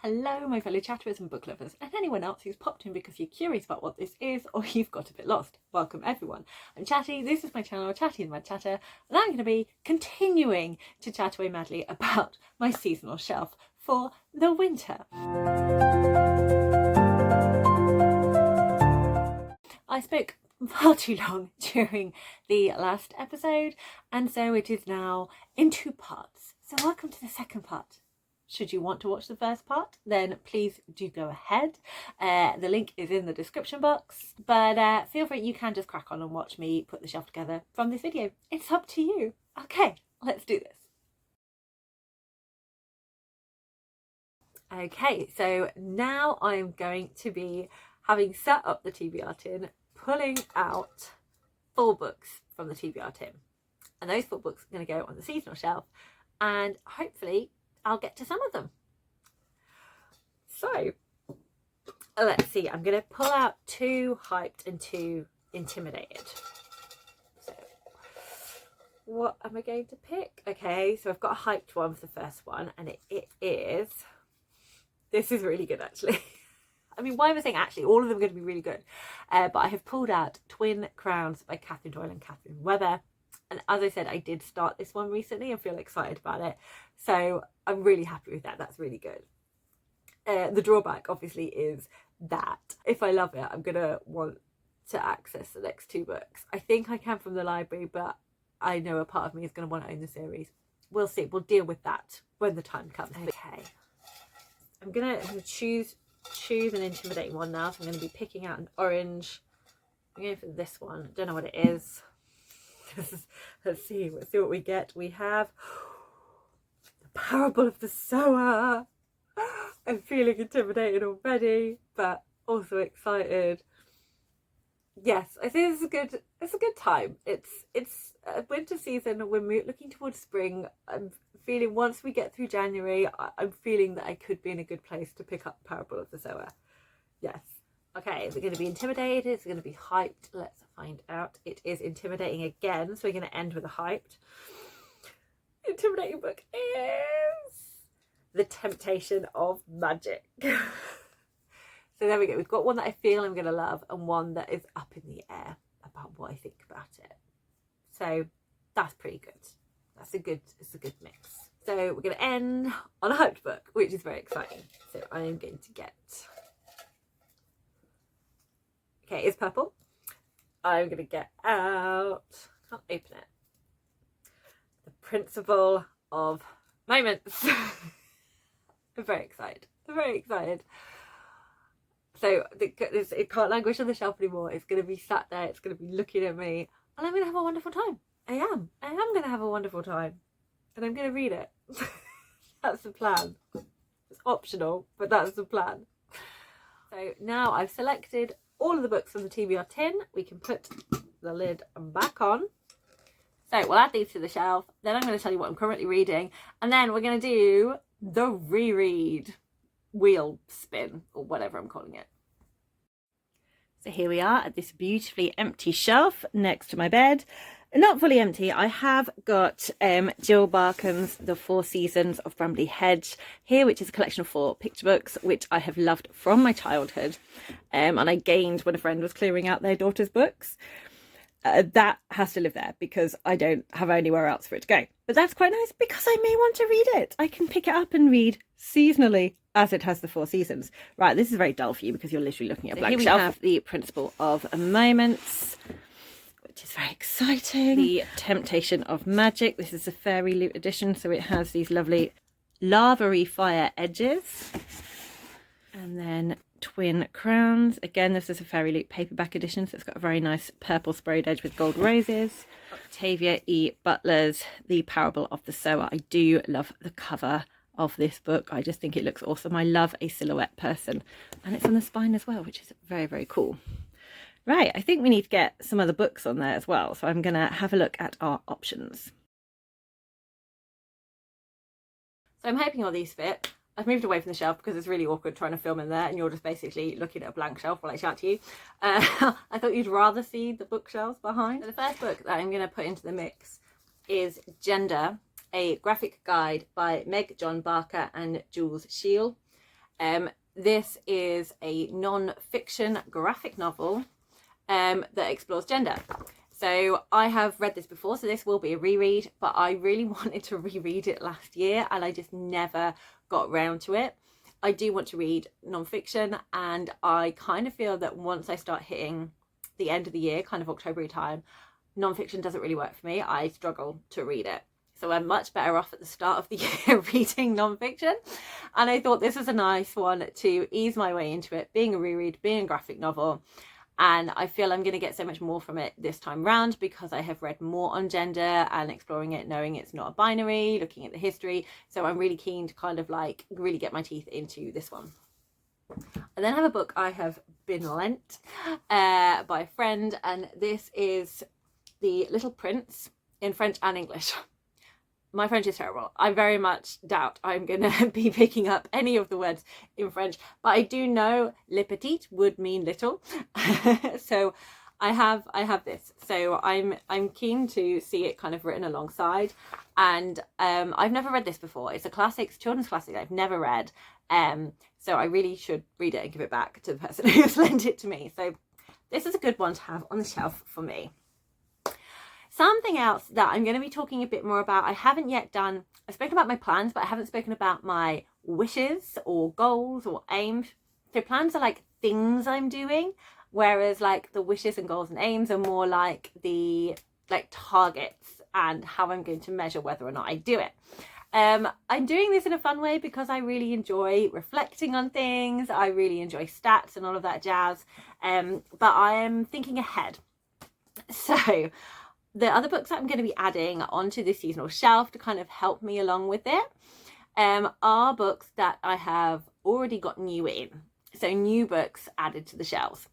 Hello my fellow chatterers and book lovers, and anyone else who's popped in because you're curious about what this is or you've got a bit lost. Welcome everyone. I'm Chatty, this is my channel Chatty the Mad Chatter, and I'm going to be continuing to chat away madly about my seasonal shelf for the winter. I spoke far too long during the last episode, and so it is now in two parts. So welcome to the second part. Should you want to watch the first part, then please do go ahead. The link is in the description box, but feel free, you can just crack on and watch me put the shelf together from this video. It's up to you. Okay, let's do this. Okay, so now I'm going to be, having set up the TBR tin, pulling out 4 books from the TBR tin. And those 4 books are going to go on the seasonal shelf, and hopefully I'll get to some of them. So let's see, I'm going to pull out 2 hyped and 2 intimidated. So what am I going to pick? Okay, so I've got a hyped one for the first one, and it is, this is really good actually. I mean, why am I saying actually? All of them are going to be really good. But I have pulled out Twin Crowns by Catherine Doyle and Catherine Webber. And as I said, I did start this one recently and feel excited about it. So I'm really happy with that. That's really good. The drawback obviously is that if I love it, I'm going to want to access the next 2 books. I think I can from the library, but I know a part of me is going to want to own the series. We'll see. We'll deal with that when the time comes. Okay. I'm going to choose an intimidating one now. So I'm going to be picking out an orange. I'm going for this one. I don't know what it is. Let's see what we get. We have the Parable of the Sower. I'm feeling intimidated already, but also excited. Yes, I think it's a good time. It's a winter season. We're looking towards spring. I'm feeling once we get through January, I'm feeling that I could be in a good place to pick up Parable of the Sower. Yes. Okay, is it going to be intimidated? Is it going to be hyped? Let's find out. It is intimidating again, so we're going to end with a hyped. Intimidating book is The Temptation of Magic. So there we go. We've got one that I feel I'm going to love and one that is up in the air about what I think about it. So that's pretty good. It's a good mix. So we're going to end on a hyped book, which is very exciting. So I am going to get... Okay, it's purple. I'm going to get out, can't open it, The Principle of Moments. I'm very excited. So it can't languish on the shelf anymore. It's going to be sat there, it's going to be looking at me, and I'm going to have a wonderful time. I am going to have a wonderful time, and I'm going to read it. That's the plan. It's optional, but that's the plan. So now I've selected all of the books from the TBR tin. We can put the lid back on. So we'll add these to the shelf. Then I'm going to tell you what I'm currently reading. And then we're going to do the reread wheel spin, or whatever I'm calling it. So here we are at this beautifully empty shelf next to my bed. Not fully empty. I have got Jill Barkan's The 4 Seasons of Bramley Hedge here, which is a collection of 4 picture books, which I have loved from my childhood. And I gained when a friend was clearing out their daughter's books. That has to live there because I don't have anywhere else for it to go. But that's quite nice because I may want to read it. I can pick it up and read seasonally as it has the 4 seasons. Right, this is very dull for you because you're literally looking at a blank shelf. Here we have The Principle of Moments, which is very exciting. The Temptation of Magic. This is a fairy loot edition, so it has these lovely lavary fire edges. And then Twin Crowns. Again, this is a fairy loot paperback edition, so it's got a very nice purple sprayed edge with gold roses. Octavia E. Butler's The Parable of the Sower. I do love the cover of this book. I just think it looks awesome. I love a silhouette person, and it's on the spine as well, which is very, very cool. Right, I think we need to get some other books on there as well, so I'm going to have a look at our options. So I'm hoping all these fit. I've moved away from the shelf because it's really awkward trying to film in there and you're just basically looking at a blank shelf while I chat to you. I thought you'd rather see the bookshelves behind. So the first book that I'm going to put into the mix is Gender, a graphic guide by Meg John Barker and Jules Shield. This is a non-fiction graphic novel that explores gender. So I have read this before, so this will be a reread, but I really wanted to reread it last year and I just never got round to it. I do want to read non-fiction, and I kind of feel that once I start hitting the end of the year, kind of October time, non-fiction doesn't really work for me. I struggle to read it. So I'm much better off at the start of the year reading non-fiction. And I thought this was a nice one to ease my way into it, being a reread, being a graphic novel. And I feel I'm going to get so much more from it this time round because I have read more on gender and exploring it, knowing it's not a binary, looking at the history. So I'm really keen to kind of like really get my teeth into this one. I then have a book I have been lent by a friend, and this is The Little Prince in French and English. My French is terrible. I very much doubt I'm going to be picking up any of the words in French, but I do know le petit would mean little. So I have this. So I'm keen to see it kind of written alongside. And I've never read this before. It's a classic, children's classic I've never read. So I really should read it and give it back to the person who's lent it to me. So this is a good one to have on the shelf for me. Something else that I'm going to be talking a bit more about, I haven't yet done, I've spoken about my plans, but I haven't spoken about my wishes or goals or aims. So plans are like things I'm doing, whereas like the wishes and goals and aims are more like the targets and how I'm going to measure whether or not I do it. I'm doing this in a fun way because I really enjoy reflecting on things. I really enjoy stats and all of that jazz. But I am thinking ahead. So the other books that I'm going to be adding onto this seasonal shelf to kind of help me along with it are books that I have already got new in. So new books added to the shelves.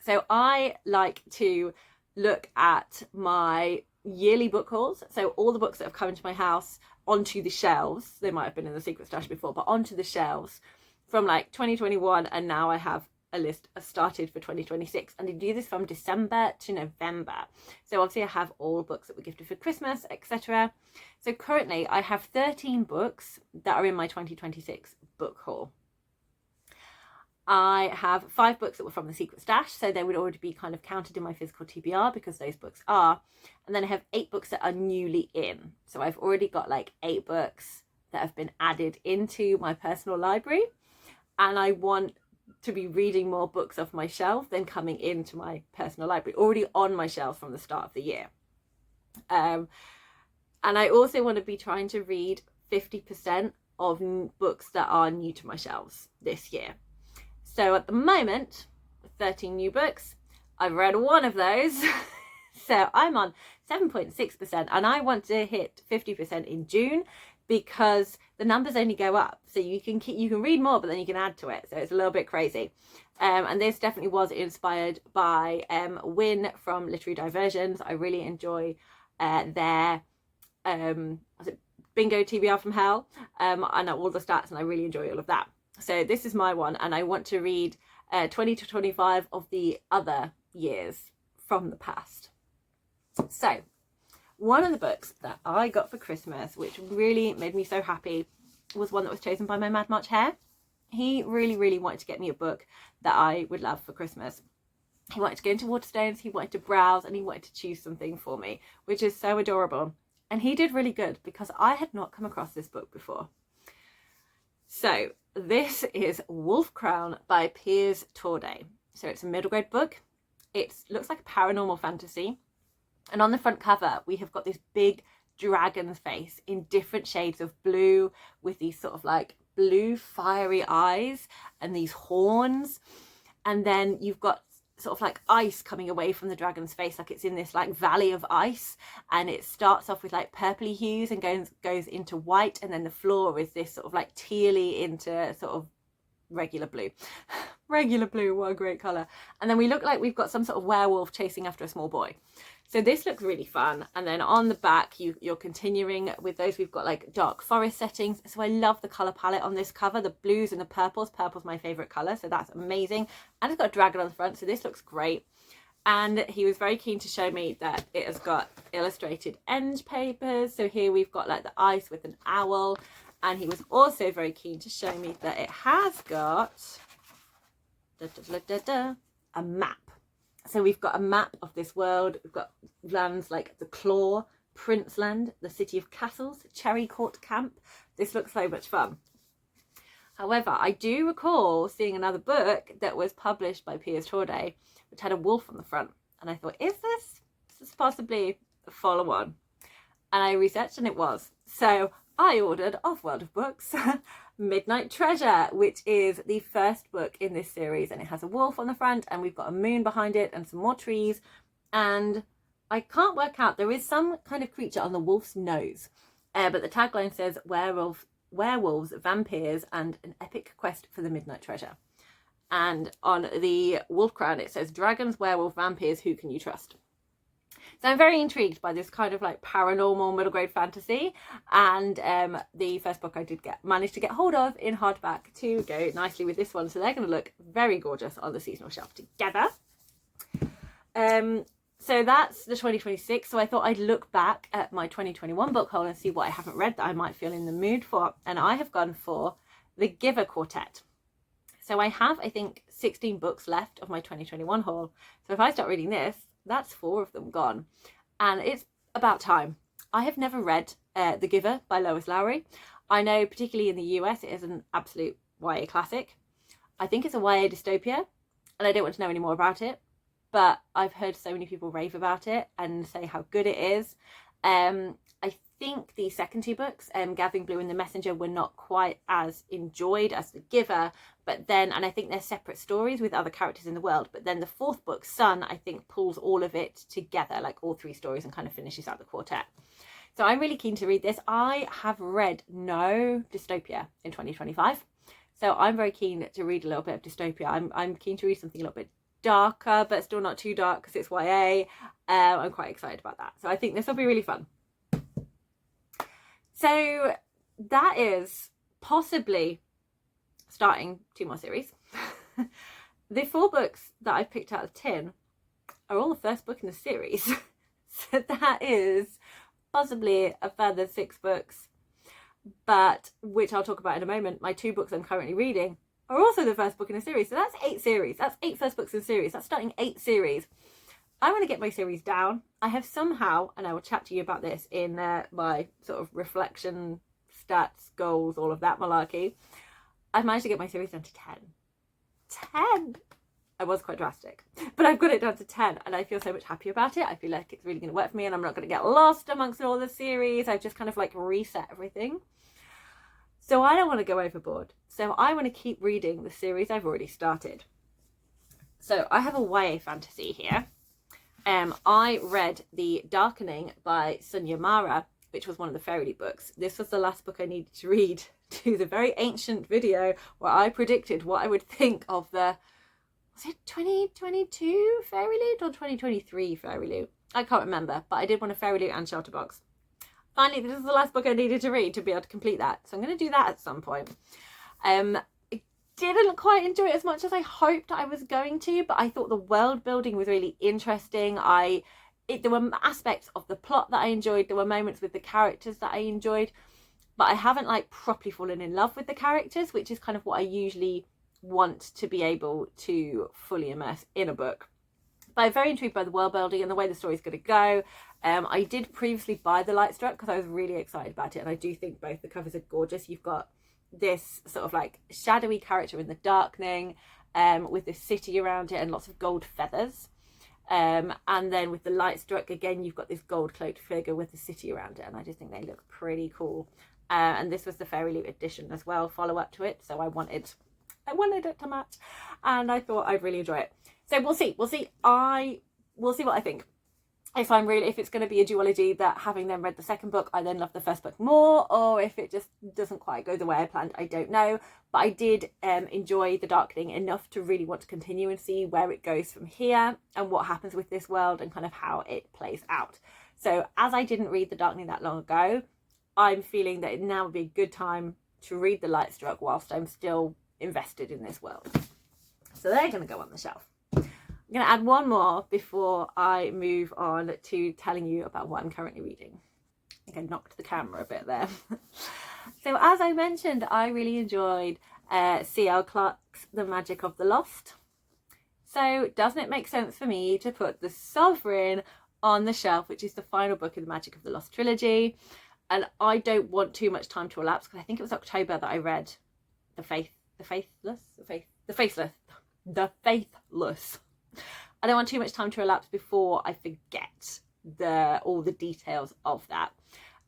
So I like to look at my yearly book hauls. So all the books that have come into my house onto the shelves, they might have been in the secret stash before, but onto the shelves from like 2021, and now I have a list started for 2026, and I do this from December to November. So obviously I have all books that were gifted for Christmas, etc. So currently I have 13 books that are in my 2026 book haul. I have 5 books that were from the secret stash, so they would already be kind of counted in my physical TBR because those books are. And then I have 8 books that are newly in. So I've already got like 8 books that have been added into my personal library, and I want to be reading more books off my shelf than coming into my personal library, already on my shelf from the start of the year. And I also want to be trying to read 50% of books that are new to my shelves this year. So at the moment, 13 new books, I've read one of those. So I'm on 7.6%, and I want to hit 50% in June because the numbers only go up. So you can read more, but then you can add to it. So it's a little bit crazy. And this definitely was inspired by Winn from Literary Diversions. I really enjoy their bingo TBR from hell. I know all the stats and I really enjoy all of that. So this is my one, and I want to read 20 to 25 of the other years from the past. So one of the books that I got for Christmas, which really made me so happy, was one that was chosen by my Mad March Hare. He really, really wanted to get me a book that I would love for Christmas. He wanted to go into Waterstones, he wanted to browse, and he wanted to choose something for me, which is so adorable. And he did really good because I had not come across this book before. So this is Wolf Crown by Piers Torday. So it's a middle grade book. It looks like a paranormal fantasy. And on the front cover, we have got this big dragon's face in different shades of blue with these sort of like blue fiery eyes and these horns. And then you've got sort of like ice coming away from the dragon's face, like it's in this like valley of ice. And it starts off with like purpley hues and goes into white. And then the floor is this sort of like tealy into sort of regular blue. Regular blue, what a great colour. And then we look like we've got some sort of werewolf chasing after a small boy. So this looks really fun. And then on the back, you're continuing with those. We've got like dark forest settings. So I love the colour palette on this cover, the blues and the purples. Purple's my favourite colour, so that's amazing. And it's got a dragon on the front, so this looks great. And he was very keen to show me that it has got illustrated end papers. So here we've got like the ice with an owl. And he was also very keen to show me that it has got a map. So we've got a map of this world. We've got lands like the Cloe, Princeland, the City of Castles, Cherry Court Camp. This looks so much fun. However, I do recall seeing another book that was published by Piers Torday, which had a wolf on the front. And I thought, is this possibly a follow-on? And I researched and it was. So I ordered off World of Books Midnight Treasure, which is the first book in this series, and it has a wolf on the front and we've got a moon behind it and some more trees, and I can't work out, there is some kind of creature on the wolf's nose, but the tagline says werewolves, vampires and an epic quest for the Midnight Treasure, and on the wolf crown it says dragons, werewolf, vampires, who can you trust? So I'm very intrigued by this kind of like paranormal middle grade fantasy, and the first book I did manage to get hold of in hardback to go nicely with this one, so they're going to look very gorgeous on the seasonal shelf together. So that's the 2026, so I thought I'd look back at my 2021 book haul and see what I haven't read that I might feel in the mood for, and I have gone for the Giver Quartet. So I have, I think, 16 books left of my 2021 haul, so if I start reading this, that's 4 of them gone, and it's about time. I have never read The Giver by Lois Lowry. I know particularly in the US it is an absolute YA classic. I think it's a YA dystopia, and I don't want to know any more about it, but I've heard so many people rave about it and say how good it is. I think the second 2 books, Gathering Blue and The Messenger, were not quite as enjoyed as The Giver, but then, and I think they're separate stories with other characters in the world, but then the 4th book, Sun, I think pulls all of it together, like all 3 stories, and kind of finishes out the quartet. So I'm really keen to read this. I have read no dystopia in 2025, so I'm very keen to read a little bit of dystopia. I'm keen to read something a little bit darker, but still not too dark because it's YA. I'm quite excited about that, so I think this will be really fun. So that is possibly starting 2 more series. The 4 books that I've picked out of the tin are all the first book in the series. So that is possibly a further 6 books, but which I'll talk about in a moment. My 2 books I'm currently reading are also the first book in a series. So that's 8 series. That's 8 first books in a series. That's starting 8 series. I want to get my series down. I have somehow, and I will chat to you about this in my sort of reflection, stats, goals, all of that malarkey. I've managed to get my series down to 10. 10! I was quite drastic, but I've got it down to 10 and I feel so much happier about it. I feel like it's really going to work for me and I'm not going to get lost amongst all the series. I've just kind of like reset everything. So I don't want to go overboard. So I want to keep reading the series I've already started. So I have a YA fantasy here. I read The Darkening by Sunya Mara, which was one of the Fairyly books. This was the last book I needed to read to the very ancient video where I predicted what I would think of the, was it 2022 Fairyloot or 2023 Fairyloot? I can't remember, but I did want a Fairyloot and Shelterbox. Finally, this is the last book I needed to read to be able to complete that. So I'm going to do that at some point. Didn't quite enjoy it as much as I hoped I was going to, but I thought the world building was really interesting. There were aspects of the plot that I enjoyed. There were moments with the characters that I enjoyed, but I haven't like properly fallen in love with the characters, which is kind of what I usually want to be able to fully immerse in a book. But I'm very intrigued by the world building and the way the story's going to go. I did previously buy The Lightstruck because I was really excited about it, and I do think both the covers are gorgeous. You've got this sort of like shadowy character in the Darkening, with this city around it and lots of gold feathers, and then with the Lightstruck again you've got this gold cloaked figure with the city around it, and I just think they look pretty cool. And this was the Fairyloot edition as well, follow up to it, so I wanted it to match, and I thought I'd really enjoy it. So we'll see we'll see what I think. If it's going to be a duology that, having then read the second book, I then love the first book more, or if it just doesn't quite go the way I planned, I don't know. But I did enjoy The Darkening enough to really want to continue and see where it goes from here and what happens with this world and kind of how it plays out. So as I didn't read The Darkening that long ago, I'm feeling that now would be a good time to read The Lightstruck whilst I'm still invested in this world. So they're going to go on the shelf. I'm going to add one more before I move on to telling you about what I'm currently reading. I think I knocked the camera a bit there. So as I mentioned, I really enjoyed C.L. Clarke's The Magic of the Lost. So doesn't it make sense for me to put The Sovereign on the shelf, which is the final book in the Magic of the Lost trilogy? And I don't want too much time to elapse, because I think it was October that I read The Faithless. I don't want too much time to elapse before I forget all the details of that.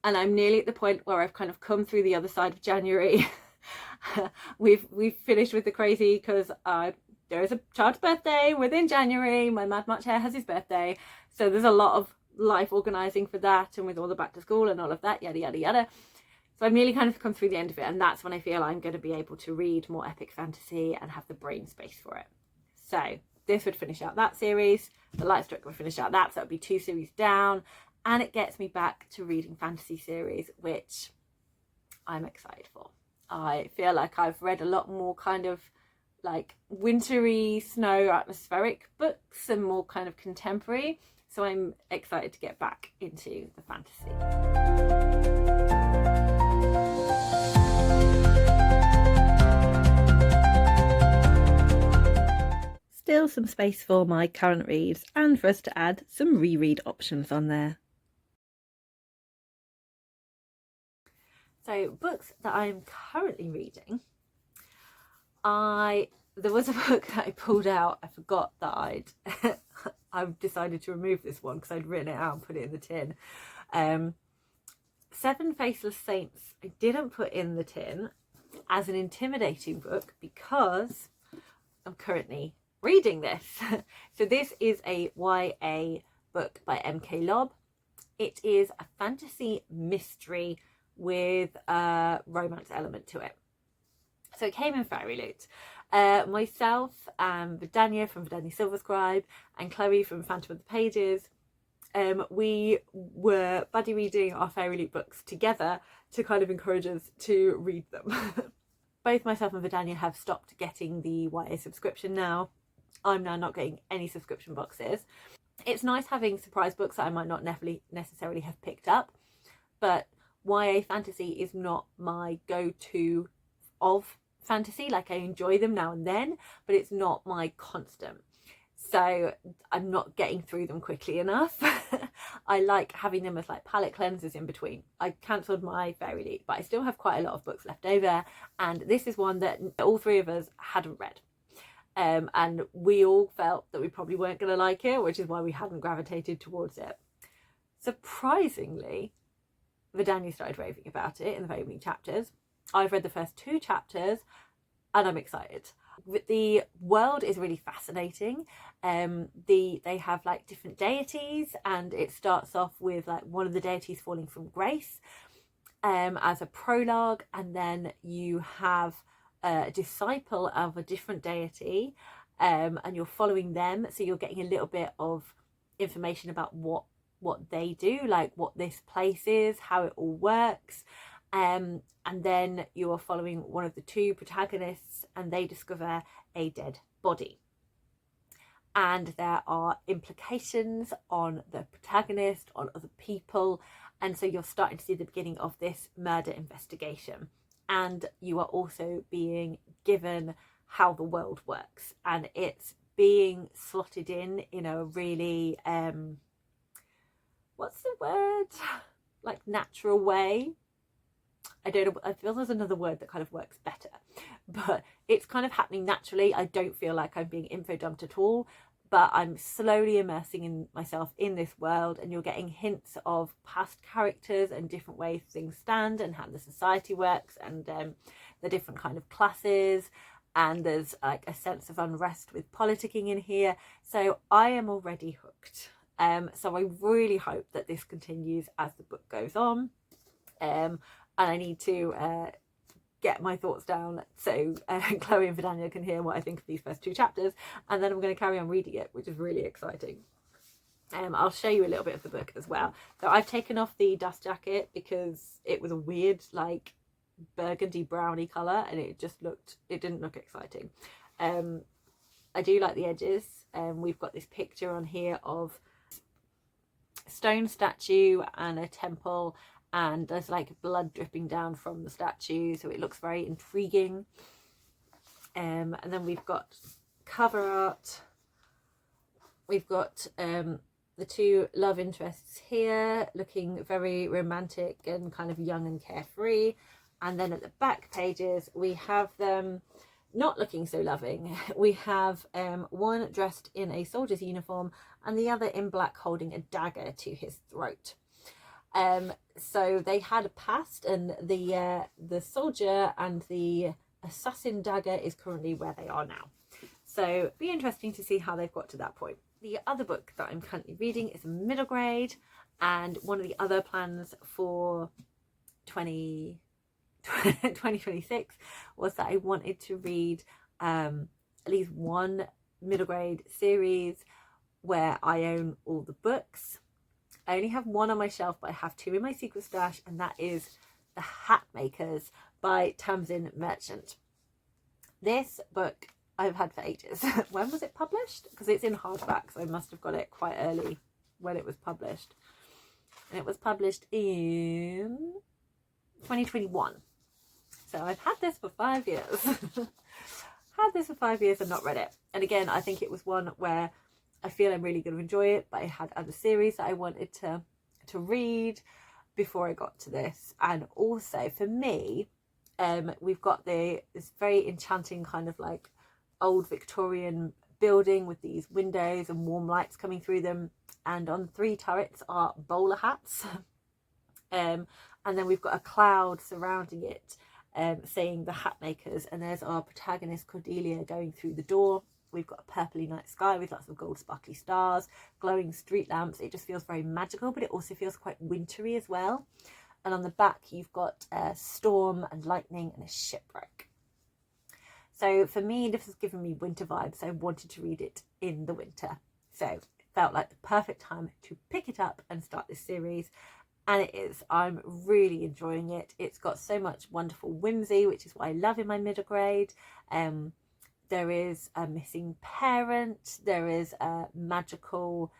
And I'm nearly at the point where I've kind of come through the other side of January. we've finished with the crazy, because there is a child's birthday within January. My Mad March Hare has his birthday, so there's a lot of life organising for that, and with all the back to school and all of that, yada yada yada. So I've nearly kind of come through the end of it, and that's when I feel I'm going to be able to read more epic fantasy and have the brain space for it. So this would finish out that series. The Lightstruck would finish out that, so that would be 2 series down, and it gets me back to reading fantasy series, which I'm excited for. I feel like I've read a lot more kind of like wintry, snow, atmospheric books and more kind of contemporary. So I'm excited to get back into the fantasy. Still some space for my current reads and for us to add some reread options on there. So books that I'm currently reading, there was a book that I pulled out. I forgot that I've decided to remove this one because I'd written it out and put it in the tin. 7 Faceless Saints I didn't put in the tin as an intimidating book because I'm currently reading this. So this is a YA book by M.K. Lobb. It is a fantasy mystery with a romance element to it. So it came in Fairy Loot. Myself and Vadania from Vadania Silverscribe and Chloe from Phantom of the Pages, we were buddy reading our Fairy Loot books together to kind of encourage us to read them. Both myself and Vadania have stopped getting the YA subscription now. I'm now not getting any subscription boxes. It's nice having surprise books that I might not necessarily have picked up, but YA fantasy is not my go-to of fantasy. Like, I enjoy them now and then, but it's not my constant. So I'm not getting through them quickly enough. I like having them as like palette cleansers in between. I cancelled my Fairy Loot, but I still have quite a lot of books left over, and this is one that all 3 of us hadn't read. And we all felt that we probably weren't going to like it, which is why we hadn't gravitated towards it. Surprisingly, Vadania started raving about it in the very beginning chapters. I've read the first 2 chapters and I'm excited. The world is really fascinating. They have like different deities, and it starts off with like one of the deities falling from grace as a prologue, and then you have a disciple of a different deity, and you're following them, so you're getting a little bit of information about what they do, like what this place is, how it all works, and then you are following one of the 2 protagonists, and they discover a dead body, and there are implications on the protagonist, on other people, and so you're starting to see the beginning of this murder investigation. And you are also being given how the world works, and it's being slotted in a really what's the word, like natural way. I don't know, I feel there's another word that kind of works better, but it's kind of happening naturally. I don't feel like I'm being info dumped at all, but I'm slowly immersing myself in this world, and you're getting hints of past characters and different ways things stand and how the society works, and the different kind of classes, and there's like a sense of unrest with politicking in here. So I am already hooked. So I really hope that this continues as the book goes on, and I need to get my thoughts down so Chloe and Vadania can hear what I think of these first 2 chapters, and then I'm going to carry on reading it, which is really exciting. I'll show you a little bit of the book as well. So I've taken off the dust jacket because it was a weird like burgundy browny colour, and it didn't look exciting. I do like the edges. We've got this picture on here of stone statue and a temple, and there's like blood dripping down from the statue, so it looks very intriguing. And then we've got cover art. We've got the two love interests here looking very romantic and kind of young and carefree, and then at the back pages we have them not looking so loving. We have one dressed in a soldier's uniform and the other in black holding a dagger to his throat. So they had a past, and the soldier and the assassin dagger is currently where they are now. So it'd be interesting to see how they've got to that point. The other book that I'm currently reading is Middlegrade, and one of the other plans for 2026 was that I wanted to read at least one Middlegrade series where I own all the books. I only have one on my shelf, but I have two in my secret stash, and that is The Hat Makers by Tamsin Merchant. This book I've had for ages. When was it published? Because it's in hardback, so I must have got it quite early when it was published. And it was published in 2021. So I've had this for 5 years. Had this for 5 years and not read it. And again, I think it was one where I feel I'm really going to enjoy it, but I had other series that I wanted to read before I got to this. And also for me, we've got this very enchanting kind of like old Victorian building with these windows and warm lights coming through them, and on 3 turrets are bowler hats, and then we've got a cloud surrounding it saying The Hat Makers, and there's our protagonist Cordelia going through the door. We've got a purpley night sky with lots of gold sparkly stars, glowing street lamps. It just feels very magical, but it also feels quite wintry as well. And on the back you've got a storm and lightning and a shipwreck. So for me, this has given me winter vibes. I wanted to read it in the winter. So it felt like the perfect time to pick it up and start this series. And it is. I'm really enjoying it. It's got so much wonderful whimsy, which is what I love in my Middlegrade. There is a missing parent. There is a magical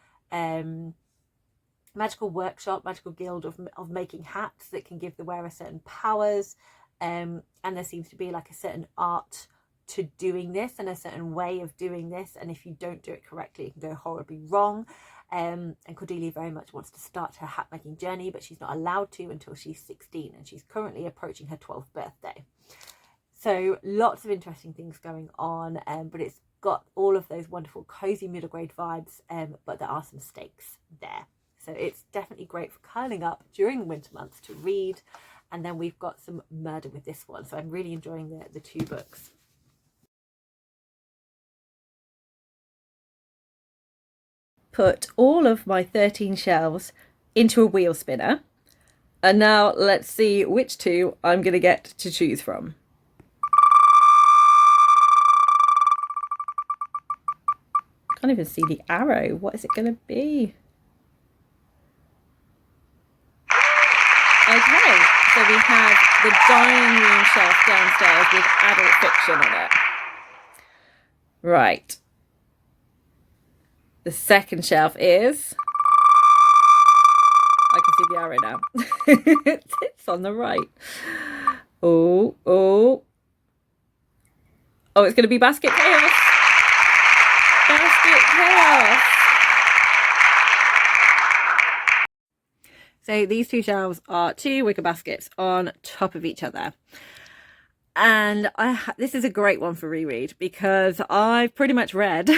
workshop, magical guild of making hats that can give the wearer certain powers. And there seems to be like a certain art to doing this and a certain way of doing this, and if you don't do it correctly it can go horribly wrong. And Cordelia very much wants to start her hat making journey, but she's not allowed to until she's 16, and she's currently approaching her 12th birthday. So lots of interesting things going on, but it's got all of those wonderful cozy Middlegrade vibes, but there are some stakes there. So it's definitely great for curling up during the winter months to read. And then we've got some murder with this one, so I'm really enjoying the 2 books. Put all of my 13 shelves into a wheel spinner, and now let's see which 2 I'm going to get to choose from. I can't even see the arrow. What is it going to be? Okay, so we have the dining room shelf downstairs with adult fiction on it. Right. The second shelf is... I can see the arrow now. It's on the right. Oh. Oh, it's going to be Basket Chaos. Basket Chaos. So these 2 shelves are 2 wicker baskets on top of each other. And this is a great one for reread because I've pretty much read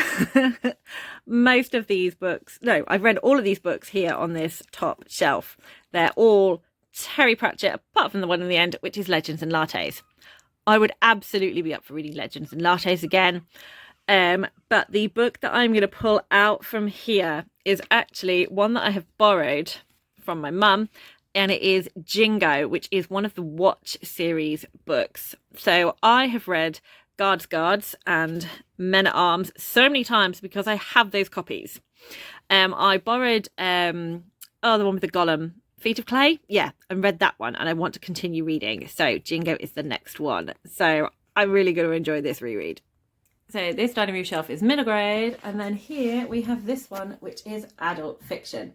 most of these books. No, I've read all of these books here on this top shelf. They're all Terry Pratchett, apart from the one in the end, which is Legends and Lattes. I would absolutely be up for reading Legends and Lattes again. But the book that I'm going to pull out from here is actually one that I have borrowed from my mum. And it is Jingo, which is one of the Watch series books. So I have read Guards and Men at Arms so many times because I have those copies. I borrowed the one with the golem, Feet of Clay. Yeah, and read that one, and I want to continue reading. So Jingo is the next one. So I'm really going to enjoy this reread. So this dining room shelf is Middlegrade, and then here we have this one, which is adult fiction.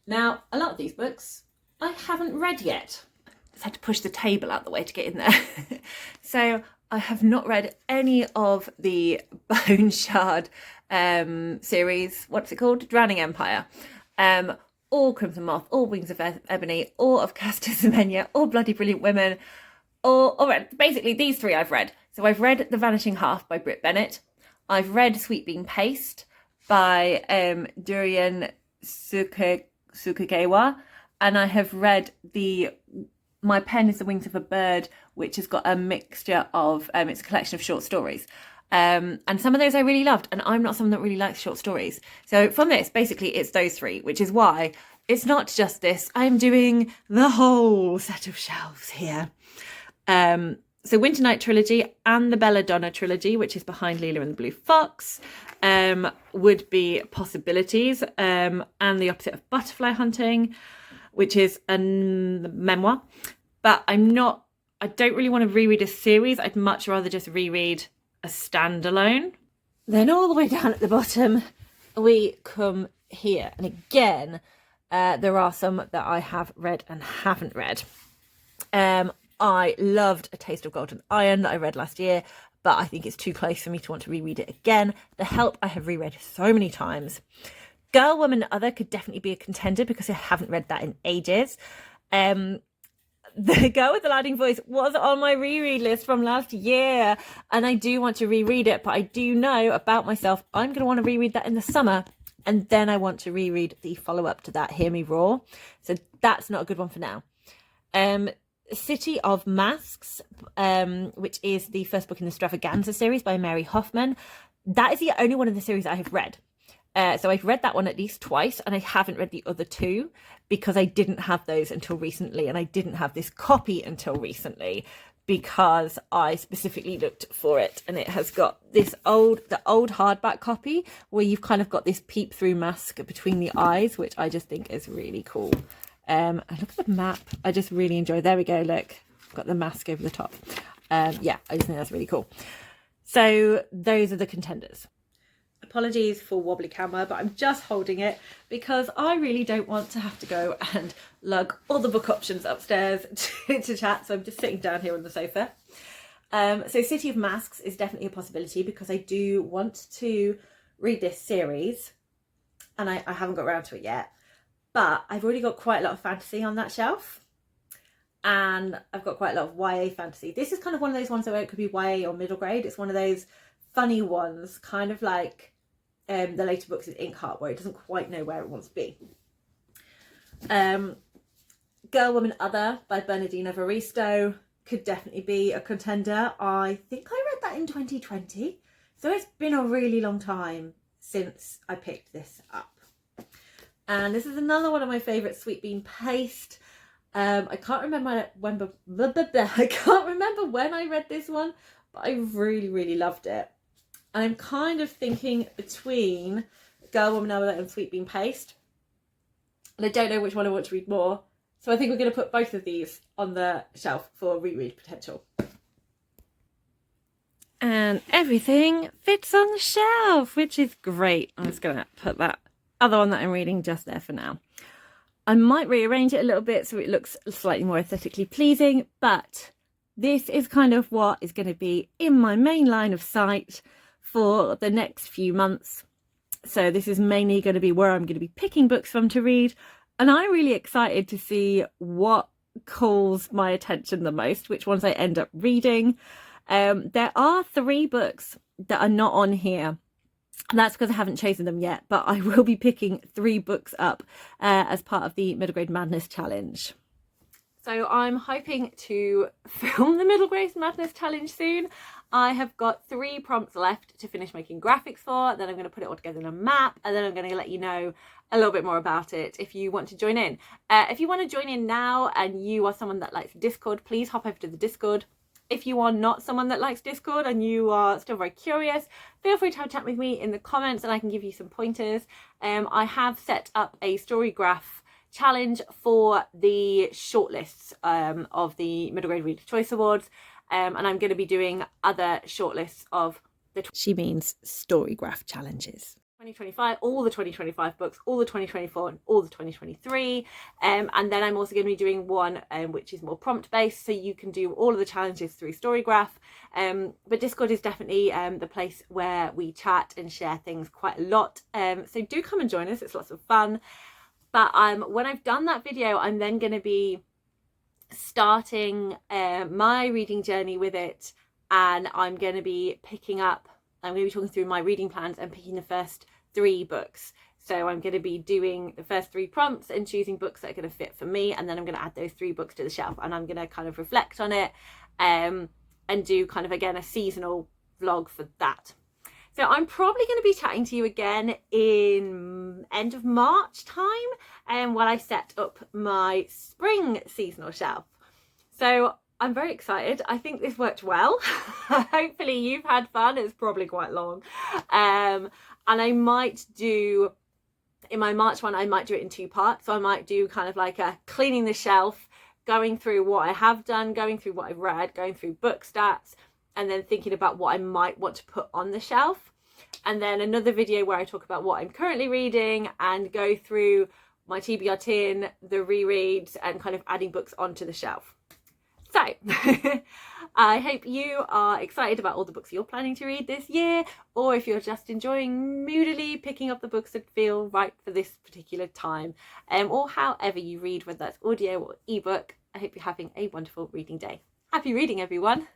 Now, a lot of these books I haven't read yet. Just had to push the table out the way to get in there. So I have not read any of the Bone Shard series. What's it called? Drowning Empire. Or Crimson Moth, or Wings of Ebony, or Of Castor Semenya, or Bloody Brilliant Women, or basically these three I've read. So I've read The Vanishing Half by Britt Bennett. I've read Sweet Bean Paste by Durian Sukugewa, and I have read My Pen is the Wings of a Bird, which has got a mixture of, it's a collection of short stories. And some of those I really loved, and I'm not someone that really likes short stories. So from this, basically, it's those three, which is why it's not just this. I'm doing the whole set of shelves here. So Winter Night Trilogy and the Belladonna Trilogy, which is Behind Leela and the Blue Fox, would be possibilities. And the opposite of Butterfly Hunting, which is a memoir. But I don't really want to reread a series. I'd much rather just reread a standalone. Then all the way down at the bottom we come here, and again there are some that I have read and haven't read. I loved A Taste of Golden Iron that I read last year, but I think it's too close for me to want to reread it again. The Help I have reread so many times. Girl, Woman, Other could definitely be a contender because I haven't read that in ages. The Girl with the Louding Voice was on my reread list from last year, and I do want to reread it, but I do know about myself, I'm going to want to reread that in the summer, and then I want to reread the follow-up to that, Hear Me Roar. So that's not a good one for now. City of Masks, which is the first book in the Stravaganza series by Mary Hoffman. That is the only one in the series I have read. So I've read that one at least twice, and I haven't read the other two because I didn't have those until recently, and I didn't have this copy until recently because I specifically looked for it, and it has got the old hardback copy where you've kind of got this peep through mask between the eyes, which I just think is really cool. And look at the map. I just really enjoy. There we go. Look, I've got the mask over the top. Yeah, I just think that's really cool. So those are the contenders. Apologies for wobbly camera, but I'm just holding it because I really don't want to have to go and lug all the book options upstairs to chat. So I'm just sitting down here on the sofa. So City of Masks is definitely a possibility because I do want to read this series, and I haven't got around to it yet. But I've already got quite a lot of fantasy on that shelf, and I've got quite a lot of YA fantasy. This is kind of one of those ones where it could be YA or middle grade. It's one of those funny ones, kind of like the later books in Inkheart, where it doesn't quite know where it wants to be. Girl, Woman, Other by Bernardina Evaristo could definitely be a contender. I think I read that in 2020, so it's been a really long time since I picked this up. And this is another one of my favourite, Sweet Bean Paste. I can't remember when I read this one, but I really, really loved it. And I'm kind of thinking between Girl, Woman, Other and Sweet Bean Paste. And I don't know which one I want to read more. So I think we're going to put both of these on the shelf for reread potential. And everything fits on the shelf, which is great. I'm just going to put that other one that I'm reading just there for now. I might rearrange it a little bit so it looks slightly more aesthetically pleasing, but this is kind of what is going to be in my main line of sight for the next few months. So this is mainly going to be where I'm going to be picking books from to read, and I'm really excited to see what calls my attention the most, which ones I end up reading. There are 3 books that are not on here. That's because I haven't chosen them yet, but I will be picking 3 books up as part of the Middlegrade Madness Challenge. So I'm hoping to film the Middlegrade Madness Challenge soon. I have got 3 prompts left to finish making graphics for, then I'm going to put it all together in a map, and then I'm going to let you know a little bit more about it if you want to join in. If you want to join in now and you are someone that likes Discord, please hop over to the Discord. If you are not someone that likes Discord and you are still very curious, feel free to have a chat with me in the comments and I can give you some pointers. I have set up a Storygraph challenge for the shortlists of the Middlegrade Reader Choice Awards, and I'm going to be doing other shortlists of the... She means Storygraph challenges. 2025, all the 2025 books, all the 2024 and all the 2023, and then I'm also going to be doing one which is more prompt based, so you can do all of the challenges through Storygraph, but Discord is definitely the place where we chat and share things quite a lot, so do come and join us, it's lots of fun. But when I've done that video, I'm then going to be starting my reading journey with it, and I'm going to be talking through my reading plans and picking the first 3 books. So I'm going to be doing the first 3 prompts and choosing books that are going to fit for me, and then I'm going to add those 3 books to the shelf, and I'm going to kind of reflect on it and do kind of again a seasonal vlog for that. So I'm probably going to be chatting to you again in end of March time, while I set up my spring seasonal shelf. So I'm very excited. I think this worked well. Hopefully you've had fun. It's probably quite long. And I might do, in my March one, I might do it in 2 parts. So I might do kind of like a cleaning the shelf, going through what I have done, going through what I've read, going through book stats, and then thinking about what I might want to put on the shelf. And then another video where I talk about what I'm currently reading and go through my TBR tin, the rereads, and kind of adding books onto the shelf. So I hope you are excited about all the books you're planning to read this year, or if you're just enjoying moodily picking up the books that feel right for this particular time, or however you read, whether that's audio or ebook. I hope you're having a wonderful reading day. Happy reading, everyone.